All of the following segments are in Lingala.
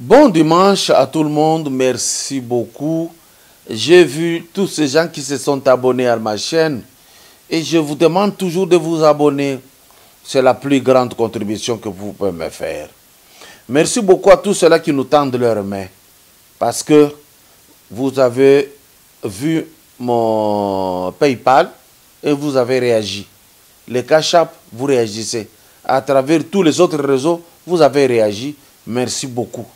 Bon dimanche à tout le monde, merci beaucoup. J'ai vu tous ces gens qui se sont abonnés à ma chaîne et je vous demande toujours de vous abonner. C'est la plus grande contribution que vous pouvez me faire. Merci beaucoup à tous ceux-là qui nous tendent leurs mains parce que vous avez vu mon PayPal et vous avez réagi. Les Cash App, vous réagissez. À travers tous les autres réseaux, vous avez réagi. Merci beaucoup.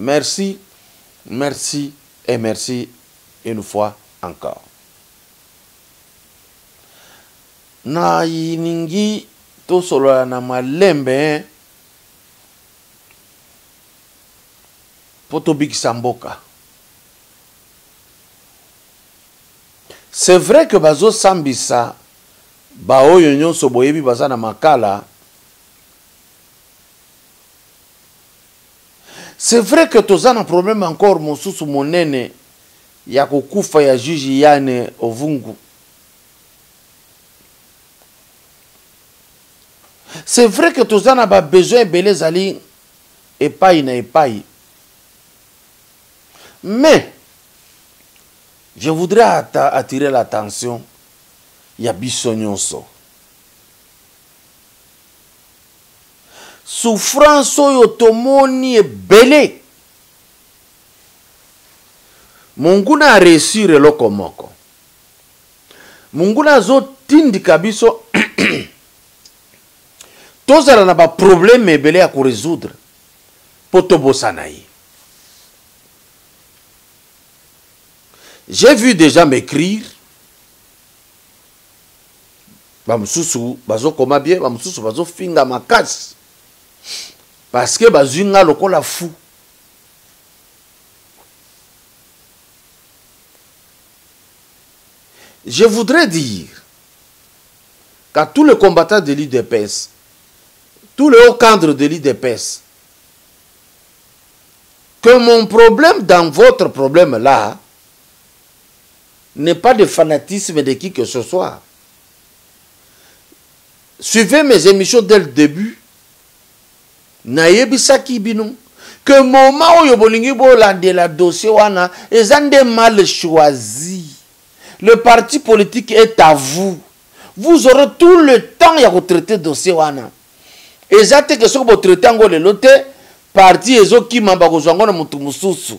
Merci, merci et merci une fois encore. Na yiningi to solo na malembe poto big samboka. C'est vrai que bazo sambisa bao yonyo soboyebi baza na makala. C'est vrai que tu as un problème encore, mon sous mon nene, ya kukufa ya juji yane ovungu. C'est vrai que tu as besoin de belé zali epai na epai. Mais, je voudrais attirer l'attention, ya bisonyonso. Souffrance oyo tomoni ebele. Munguna a réussir eloko moko. Munguna zo tindika biso tozala na ba problème ebele ya ko résoudre po tobosana ye. J'ai vu des gens m'écrire. Bamususu bazo koma bien, bamususu bazo finga makasi. Parce que bazunga lokola fou. Je voudrais dire qu'à tous les combattants de l'UDPS, tous les hauts cadres de l'UDPS, que mon problème dans votre problème là n'est pas de fanatisme de qui que ce soit. Suivez mes émissions dès le début. Nayebisaki bino que moment où bolingi bolande la dossier wana ezande mal choisi. Le parti politique est à vous. Vous aurez tout le temps ya ko traiter dossier wana. Ezate que so bo traiter ngo le lote parti ezo ki mamba ko zwango na mutu mususu.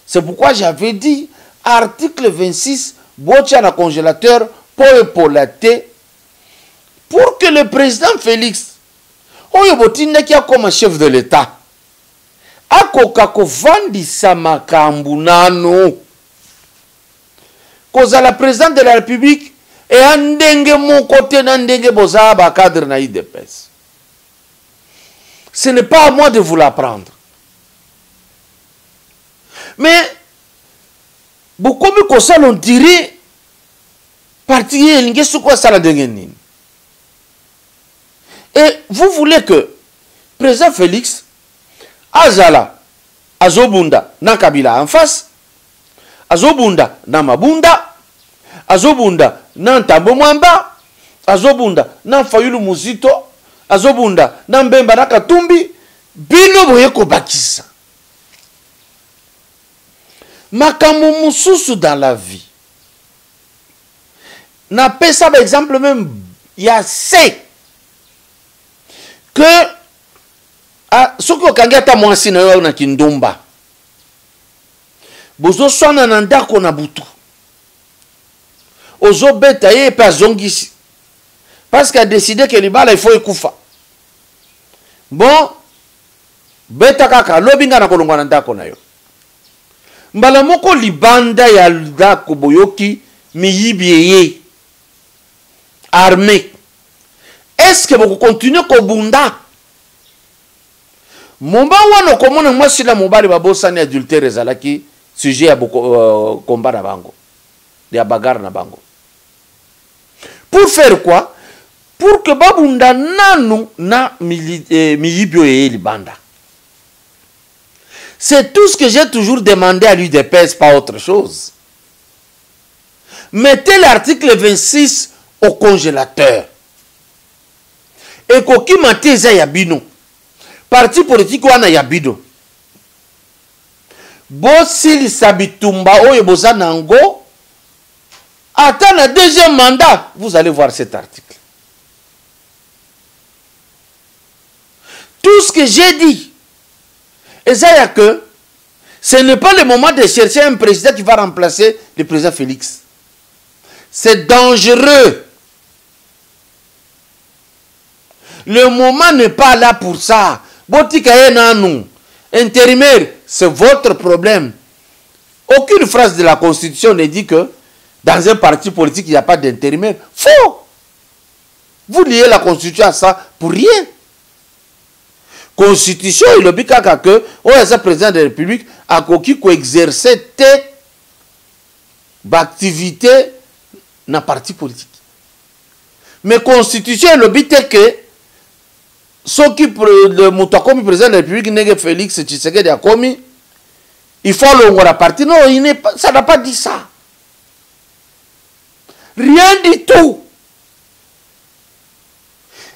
C'est pourquoi j'avais dit article 26 bocha na congélateur pour épolater pour que le président Félix oyo botinda ki comme chef de l'État akoka kovandisa makambu nano kozala président de la République et andenge mon côté nandenge boza ba cadre na UDPS. Ce n'est pas à moi de vous l'apprendre. Mais beaucoup me concerne on dirait parti elinge sukwa sala nini. Et vous voulez que le président Félix Azala Azobunda na Kabila en face, Azobunda na Mabunda, Azobunda na Ntambo Mwamba, Azobunda na Fayulu Muzito, Azobunda na Mbemba na Katumbi, bino boye ko bakisa. Makambo mususu dans la vie. Na pesa par exemple même il y a c'est que ce que kangata mwasi na yo na kindumba bozo swana na ndako na butu ozo beta ye pa zongisi parce qu'il a décidé que libala il faut ekufa bon beta kaka lobinga na kolongwa na ndako na yo mbala moko libanda ya ndako boyoki miyibi ye armée. Est-ce que vous continuez à bunda? Momba wana komona mwasi la mobali babosani adultère ezalaki sujet ya combat na bango. Ya bagarre na bango. Pour faire quoi? Pour que babunda nanu na miyibyo ye libanda. C'est tout ce que j'ai toujours demandé à l'UDPS, pas autre chose. Mettez l'article 26 au congélateur. Et koki mateza ya bino. Parti politique wana ya bido. Bosil Sabitumba Oye Bozanango, attends le deuxième mandat, vous allez voir cet article. Tout ce que j'ai dit, et ça y a que ce n'est pas le moment de chercher un président qui va remplacer le président Félix. C'est dangereux. Le moment n'est pas là pour ça. Intérimaire, c'est votre problème. Aucune phrase de la Constitution ne dit que dans un parti politique, il n'y a pas d'intérimaire. Faux. Vous liez la Constitution à ça pour rien. Constitution, il a dit que le président de la République a exercé des activités dans le parti politique. Mais Constitution, il a dit que ceux qui le président de la République, Félix Tshisekedi Akomi, il faut le parti. Non, ça n'a pas dit ça. Rien du tout.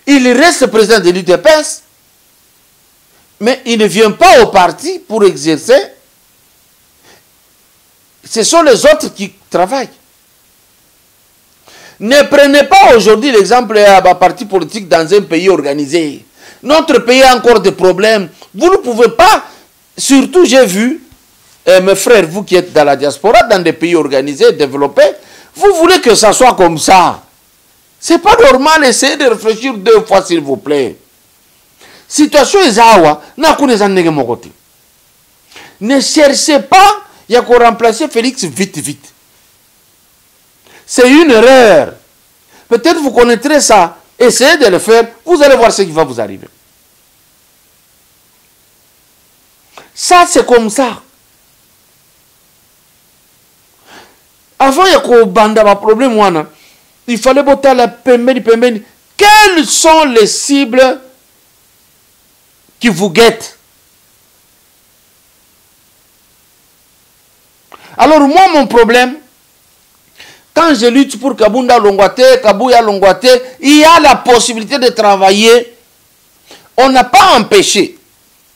Il reste président de l'UDPS, mais il ne vient pas au parti pour exercer. Ce sont les autres qui travaillent. Ne prenez pas aujourd'hui l'exemple d'un parti politique dans un pays organisé. Notre pays a encore des problèmes. Vous ne pouvez pas, surtout j'ai vu, mes frères, vous qui êtes dans la diaspora, dans des pays organisés, développés, vous voulez que ça soit comme ça. Ce n'est pas normal, essayez de réfléchir 2 fois s'il vous plaît. Situation est awa, ne cherchez pas, il y a qu'on remplacer Félix vite. C'est une erreur. Peut-être vous connaîtrez ça. Essayez de le faire, vous allez voir ce qui va vous arriver. Ça, c'est comme ça. Avant, il y a un problème. Il fallait botter la pembeni. Quelles sont les cibles qui vous guettent? Alors, moi, mon problème, quand je lutte pour Kabunda Longwate, Kabouya Longwate, il y a la possibilité de travailler. On n'a pas empêché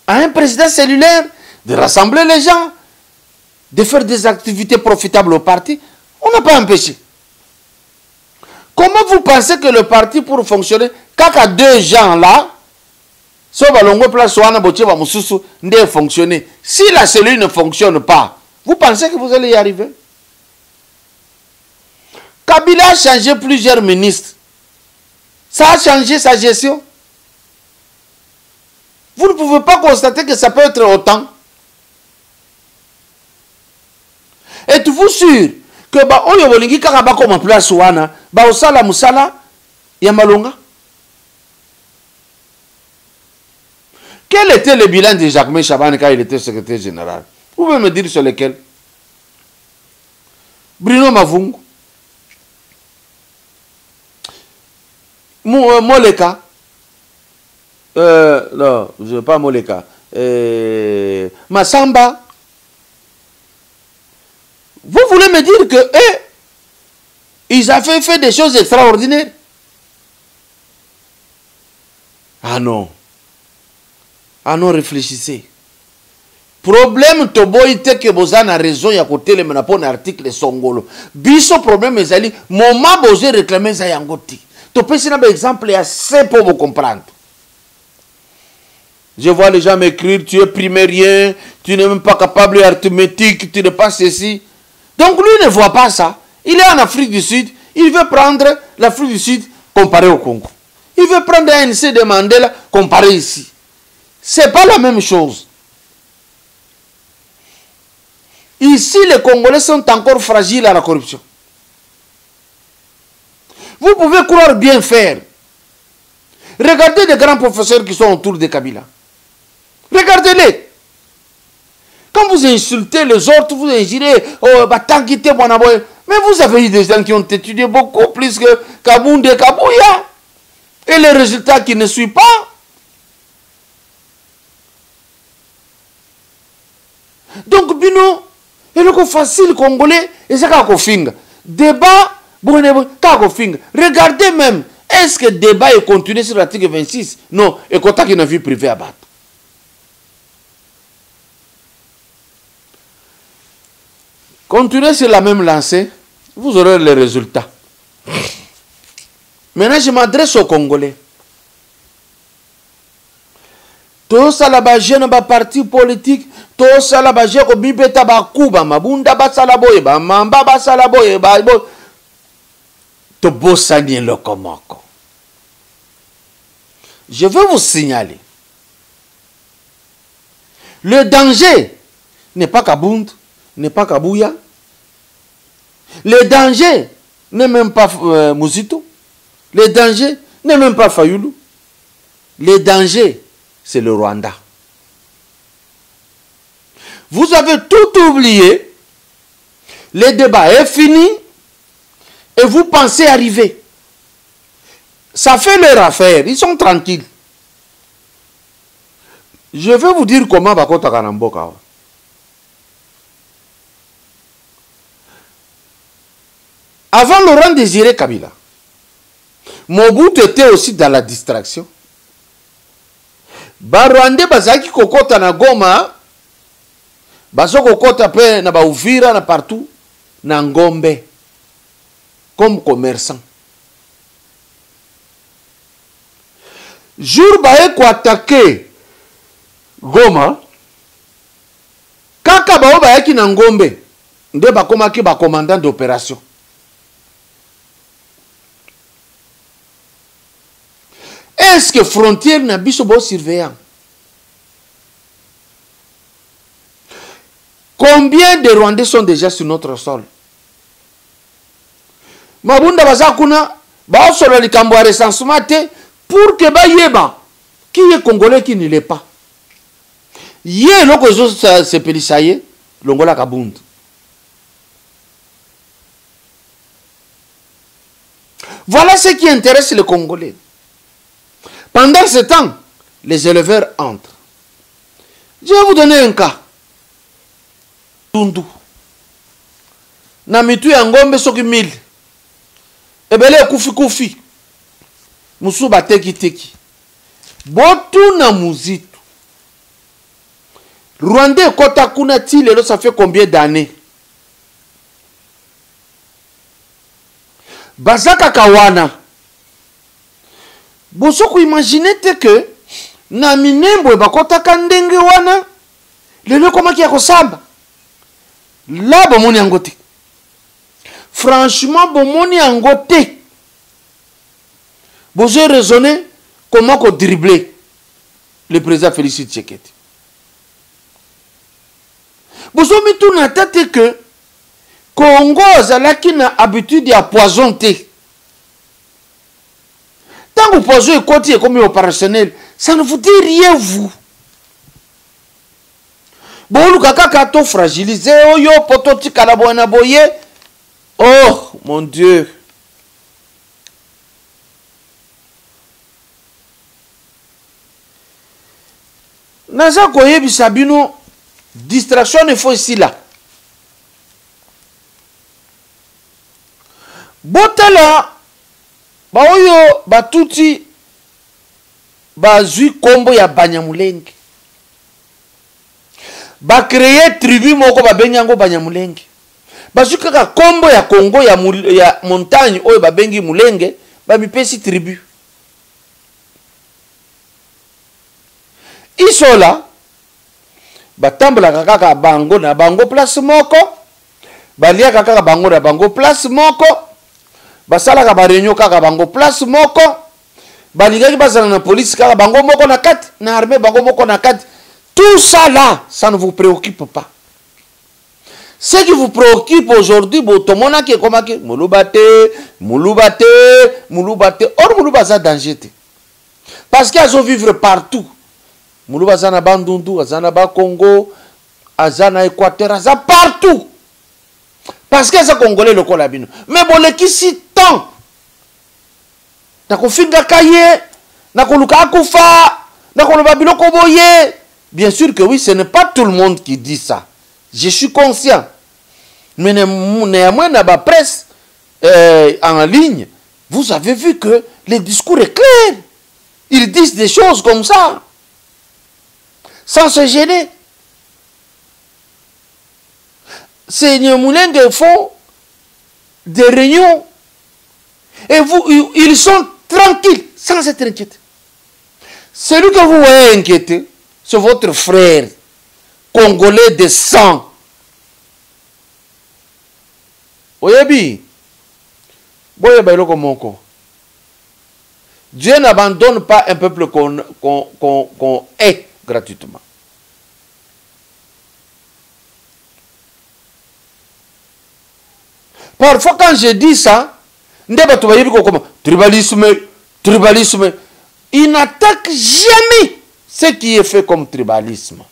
à un président cellulaire de rassembler les gens, de faire des activités profitables au parti. On n'a pas empêché. Comment vous pensez que le parti pour fonctionner, quand il y a 2 gens là, si la cellule ne fonctionne pas, vous pensez que vous allez y arriver? Kabila a changé plusieurs ministres. Ça a changé sa gestion. Vous ne pouvez pas constater que ça peut être autant. Êtes-vous sûr que oyo bolingi kaka bakoma place wana ba osala musala ya malonga? Quel était le bilan de Jacques Chaban quand il était secrétaire général? Vous pouvez me dire sur lequel? Bruno Mavungu, Moleka, non, je ne veux pas Moleka, Massamba. Vous voulez me dire que ils avaient fait des choses extraordinaires? Ah non, réfléchissez. Problème toboite que bozana raison ya côté le menapon article songolo. Biso problème ezali moment bozé réclamer za yangoti. To pesi na exemple assez pour vous comprendre. Je vois les gens m'écrire, tu es primérien, tu n'es même pas capable d'arithmétique, tu n'es pas ceci. Donc lui ne voit pas ça. Il est en Afrique du Sud, il veut prendre l'Afrique du Sud comparé au Congo. Il veut prendre ANC de Mandela comparé ici. C'est pas la même chose. Ici, les Congolais sont encore fragiles à la corruption. Vous pouvez croire bien faire. Regardez les grands professeurs qui sont autour de Kabila. Regardez-les. Quand vous insultez les autres, vous injurez, mais vous avez eu des gens qui ont étudié beaucoup plus que Kaboundé et Kabouya. Et les résultats qui ne suivent pas. Donc, Bino, et le facile congolais, et c'est qu'à finga. Débat, regardez même, est-ce que le débat est continué sur l'article 26? Non, et quand il y a une vie privée à battre. Continuez sur la même lancée, vous aurez les résultats. Maintenant, je m'adresse aux Congolais. Tous les jeunes ba parti politique, tous les jeunes qui bibeta ba kuba mabunda ba salaboye ba mamba ba salaboye ba to bosani le komoko. Je veux vous signaler. Le danger n'est pas Kabound, n'est pas Kabouya. Le danger n'est même pas Mouzito. Le danger n'est même pas Fayoulou. Le danger, c'est le Rwanda. Vous avez tout oublié. Le débat est fini. Et vous pensez arriver. Ça fait leur affaire. Ils sont tranquilles. Je vais vous dire comment Bakota Kanamboka. Avant Laurent Désiré Kabila, Mobutu était aussi dans la distraction. Barwande bazaki kokota na Goma, bazo kokota pe na Uvira na partout, na Ngombe, comme commerçant. Jour bae ko attaquer Goma, kaka bao bayaki na Ngombe, nde bakomaki ba commandant d'opération. Est-ce que frontière n'a pas de surveillant? Combien de Rwandais sont déjà sur notre sol? Mabunda bazakuna ba solo likambo ya recensement pour que ba yeba qui est congolais qui ne l'est pas. Yé loko zo se pelisaye longola kabunda. Voilà ce qui intéresse les Congolais. Pendant ce temps, les éleveurs entrent. Je vais vous donner un cas. Tundu. Na mitu ya ngombe soki 1000. Ebele kufi kufi. Musuba teki teki. Botu na muzitu. Rwandais kota kuna ti lelo ça fait combien d'années? Bazaka kawana. Bosoko imaginer que na minembo bakota kandenge wana lelo komaki ya kosamba. Là bomoni angote. Franchement bomoni angote. Bozo raisonner comment ko dribbler le président Félix Tshisekedi. Bozo mitu na tête que Congo azalaki na habitude ya poison te. Tant que le poison est côté et comme opérationnel, ça ne vous dit rien, vous. Bon, le kaka to fragilisé, oh yo, pototi kalaboana boye. Oh, mon Dieu. Naza koye bisabino, distraction il faut ici là. Botala. Ba oyo batuti bazui kombo ya Banyamulenge. Ba créer tribu moko ba benyango Banyamulenge. Bazui kaka kombo ya Congo ya montagne oyo ba bengi Mulenge ba mipesi tribu. Isola batambola kaka bango na bango place moko. Balia kaka bango na bango place moko. Basalaka ba réunion kaka bango place moko. Balingaki bazala na police kaka bango moko na kati, na armée bango moko na kati. Tout ça là, ça ne vous préoccupe pas. Ce qui vous préoccupe aujourd'hui, botomona ki komaki mulubate. Or mulubaza danger. Parce qu'ils ont vivre partout. Mulubaza na Bandundu, azana ba Congo, azana Équateur, azana partout. Parce que c'est Congolais le colabino. Mais bon, les qui si tant. Nako finga kaye, nako luka akufa, nako lobabilo koboye. Bien sûr que oui, ce n'est pas tout le monde qui dit ça. Je suis conscient. Mais néanmoins, dans la presse en ligne, vous avez vu que le discours est clair. Ils disent des choses comme ça. Sans se gêner. ces Nyamulenge font des réunions. Et vous, ils sont tranquilles, sans être inquiétés. Celui que vous voyez inquiété, c'est votre frère, congolais de sang. Oyebi, Dieu n'abandonne pas un peuple qu'on hait gratuitement. Parfois, quand je dis ça, tribalisme, tribalisme, il n'attaque jamais ce qui est fait comme tribalisme.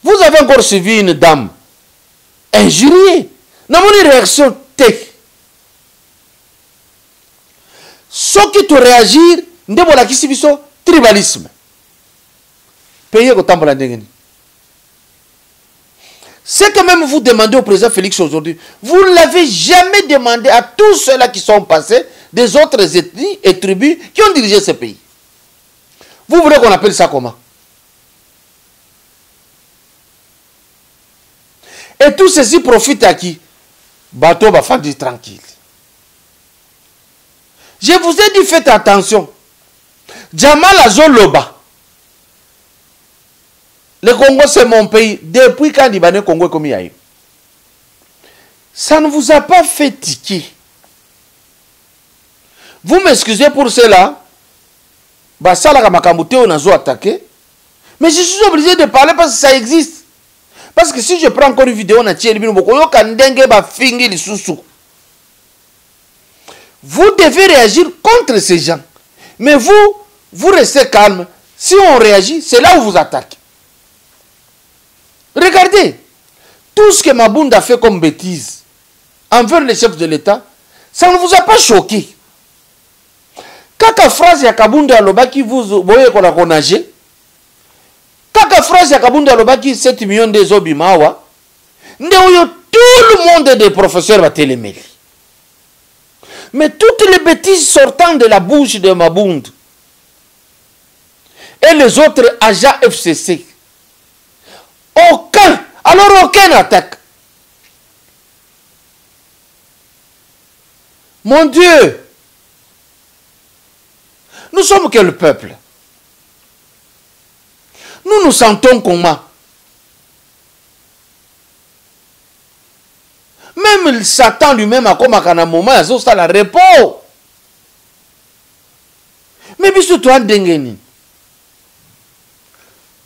Vous avez encore suivi une dame injuriée. N'a pas une réaction tech. Ce qui te réagir, n'est pas tribalisme. Payez au temps pour la dégaine. Ce que même vous demandez au président Félix aujourd'hui, vous ne l'avez jamais demandé à tous ceux-là qui sont passés des autres ethnies et tribus qui ont dirigé ce pays. Vous voulez qu'on appelle ça comment? Et tout ceci profite à qui? Bateau va faire du tranquille. Je vous ai dit, faites attention. Jamal Azoloba. Le Congo, c'est mon pays. Depuis quand Libanais Congo est comme il. Ça ne vous a pas fait tiquer. Vous m'excusez pour cela. Ça, la Makamouté, on a attaqué. Mais je suis obligé de parler parce que ça existe. Parce que si je prends encore une vidéo, on a tiré le vous devez réagir contre ces gens. Mais vous restez calme. Si on réagit, c'est là où vous attaquez. Regardez, tout ce que Mabunda a fait comme bêtise envers les chefs de l'État, ça ne vous a pas choqué. Kaka phrase ya Kabunda Lobaki vous voyez qu'on a conagé. Kaka phrase ya Kabunda Lobaki 7 millions de Zobimawa. Tout le monde des professeurs va téléméler. Mais toutes les bêtises sortant de la bouche de Mabunda et les autres agents FCC, aucune attaque. Mon Dieu, nous sommes que le peuple. Nous nous sentons comment? Même Satan lui-même a comme à un moment, il a la repos. Mais biso toi dengeni.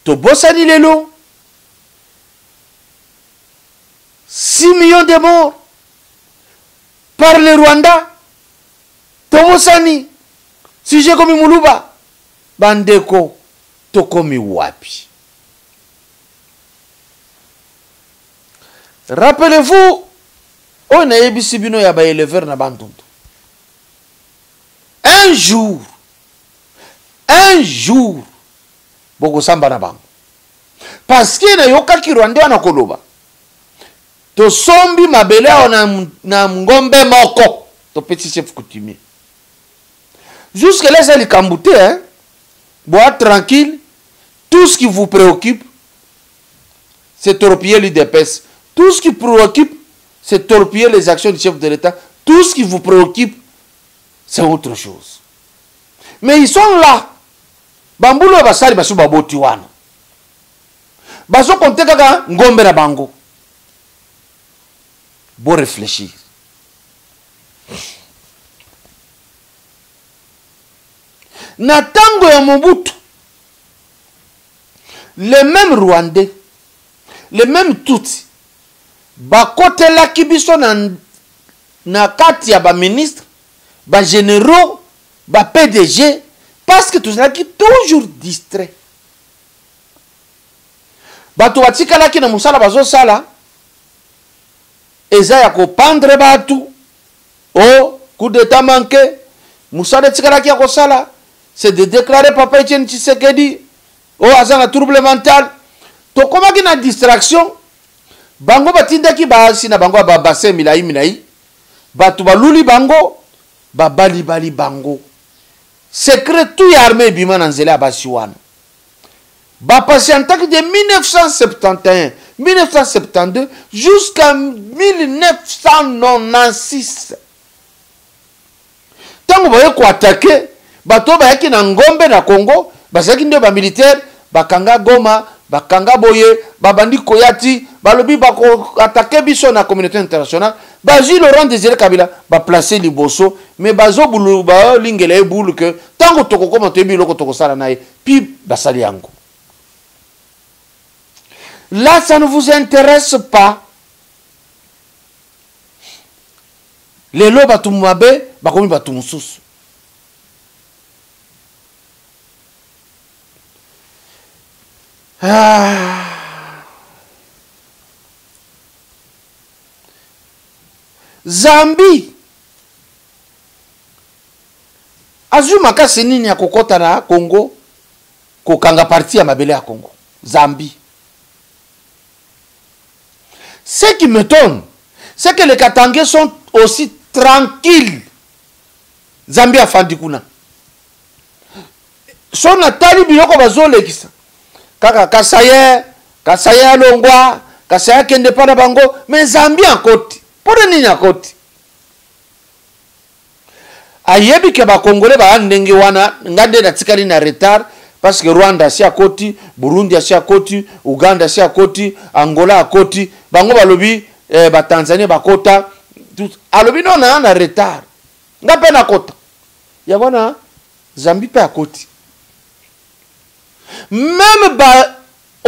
To bossani lelo. 6 millions de morts par le Rwanda. Tomosani. Si j'ai comme Muluba. Bandeko. Tokomi wapi. Rappelez-vous. On a ebisibino ya ba éleveur na bandundu. Un jour. Boko samba na bango. Parce que na yoka ki Rwanda na koloba. To sombi mabele na ngombe moko. To petit chef coutumier. Jusque là, c'est le cambouté, hein. Bois tranquille. Tout ce qui vous préoccupe, c'est torpiller l'UDPS. Tout ce qui préoccupe, c'est torpiller les actions du chef de l'État. Tout ce qui vous préoccupe, c'est autre chose. Mais ils sont là. Bambulo basali basu baboti wana. Baso konte kaka ngombe na bango. Bon réfléchir. Na tango ya Mobutu, les mêmes Rwandais, les mêmes Tutsi, bakote la kibiso na kati ya ba ministre, ba généraux, ba PDG, parce que tout ça qui toujours distrait. Bato watika la ki na musala bazo sala, eza ya ko pendre batu, oh, coup d'état manqué, musala tika la ki ya ko sala, c'est de déclarer Papa Etienne Tshisekedi, oh, azana trouble mental. To koma ki na distraction, bango batinda ki baasi na bango ba bassin milai, batu baluli bango, bali bango. Secret tout armé bima na nzela basiwana. Ba patientaki de 1971, 1972 jusqu'à 1996. Tant que vous attaqué, bato bayaki na ngombe na Congo, basaki nde ba militaire, bakanga Goma, bakanga Boye, babandi Koyati, balobi bako attaquer biso na communauté internationale, baji Laurent Désiré Kabila, ba placer liboso, mais bazo bulu ba lingele bulu que tant que toko koma tebi loko toko sala nae, puis basali yango. Là, ça ne vous intéresse pas. Les lots batumuabe, bakomi batumususu. Zambi. Azuma kasi nini ya kokota na Congo, kokanga parti ya mabele ya Congo. Zambi. Ce qui m'étonne, c'est que les Katangais sont aussi tranquilles. Zambie a Fandikuna. Son atali biloko bazole kisa. Kaka Kasaya Longwa, Kasaya kende pana bango, mais Zambie en côte. Pour nini en côte? Ayebi ke ba Congolais ba ndenge wana ngade na tikali na retard parce que Rwanda si a côte, Burundi si a côte, Uganda si a côte, Angola a côte, bango balobi ba Tanzanie ba kota, alobi non na retard. Ngape na kota. Ya wana Zambie pe a côte. Même ba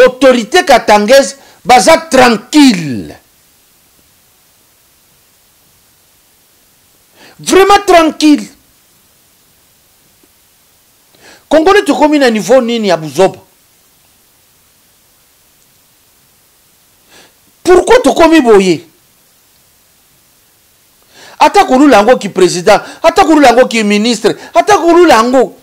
autorité katangaise baza tranquille. Vraiment tranquille. Congolais tu comme à niveau nini ya buzoba. Pourquoi tu comme boye? Ata kulu lango qui président, ata kulu lango qui ministre, ata kulu lango.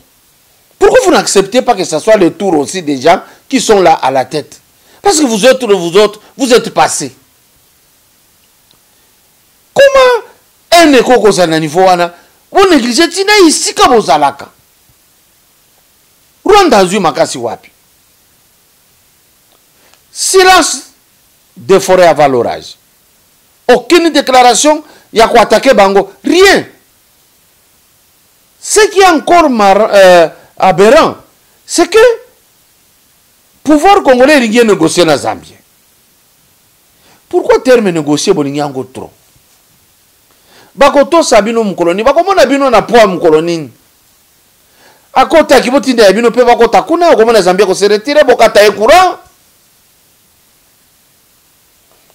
Pourquoi vous n'acceptez pas que ce soit le tour aussi des gens qui sont là à la tête? Parce que vous autres, vous êtes passés. Comment un écho comme ça na niveau wana, vous négligez tina ici comme aux alaka. Rwanda zui makasi wapi. Silence des forêts à valorage. Aucune déclaration, il y a quoi attaquer Bango. Rien. Ce qui est encore aberrant, c'est que pouvoir congolais rien négocier na Zambie. Pourquoi terme négocier bolingango trop? Bakoto sabino mkoloni, bakomona bino na poa mkoloni. Akota kibotinda ya bino pe bakota kuna okomona Zambie ko se retire bokata e courant.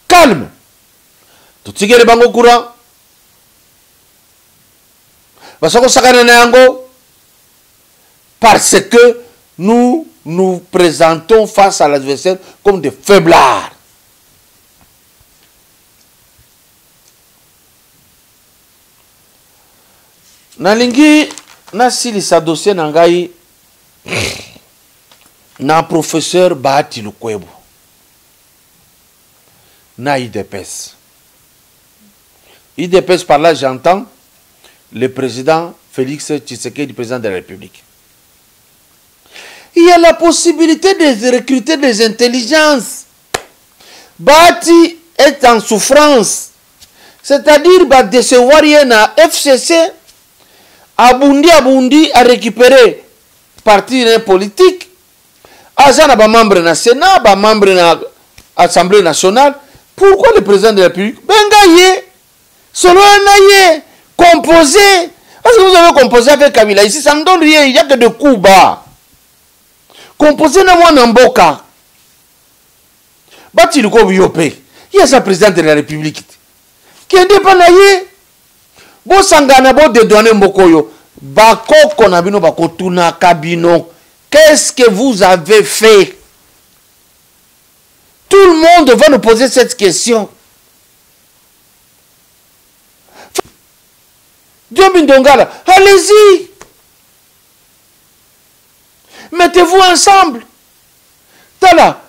Calme. Tutigere bango courant. Basako sakana na yango parce que nous nous présentons face à l'adversaire comme des faiblards. Nalingi nasili sa dossier nangai na professeur Bahati Lukwebo na IDPS. IDPS par là j'entends le président Félix Tshisekedi, président de la République. Il y a la possibilité de recruter des intelligences. Bahati est en souffrance. C'est-à-dire bah, de se voir na FCC Abundi a récupéré parti politique. Azana ba membre na Sénat, ba membre na Assemblée nationale. Pourquoi le président de la République Bengaye, solo naye, composé. Parce que vous avez composé avec Kabila ici, ça ne donne rien, il n'y a que de coups bas. Composé na moi Namboka. Bati le Kobiopé. Il y a sa présidente de la République. Qui est dépendant. Bo sangana bo de donner mokoyo bakoko na bino bakotuna kabino. Qu'est-ce que vous avez fait? Tout le monde va nous poser cette question. Dieu Mindongala, allez-y. Mettez-vous ensemble. Tala,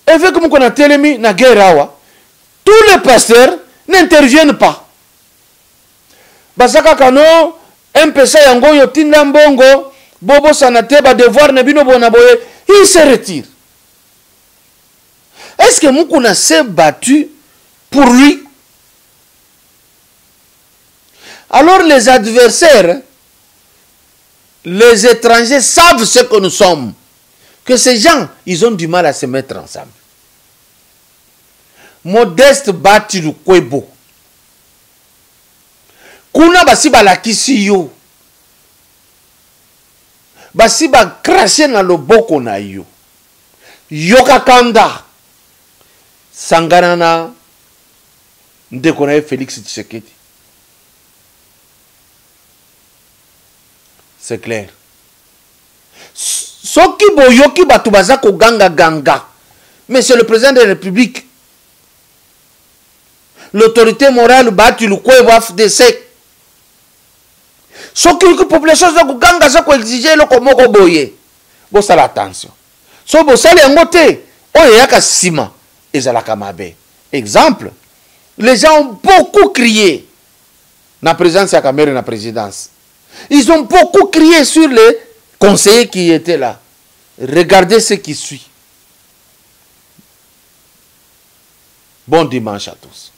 avec comme on a télémi na guerre, tous les pasteurs n'interviennent pas. Basaka kano MPC yango yotinda mbongo bobo sanate ba devoir ne bino bona boye, il se retire. Est-ce que Moukouna s'est battu pour lui? Alors les adversaires, les étrangers savent ce que nous sommes. Que ces gens, ils ont du mal à se mettre ensemble. Modeste bati lukwebo. Kuna basi balakisi yo. Basi ba cracher na loboko na yo. Yoka kanda. Sanganana. Ndeko na Félix Tshisekedi. C'est clair. Soki boyoki batu bazako ganga ganga. Mais c'est le président de la République. L'autorité morale batu lukwebo FDC. Soki la population zako ganga zako exiger loko moko boye. Bo sala attention. So bo sala yangote. Oye yaka sima. Ezalaka mabe. Exemple. Les gens ont beaucoup crié. Na présence ya Kamere na présidence. Ils ont beaucoup crié sur les conseillers qui étaient là. Regardez ce qui suit. Bon dimanche à tous.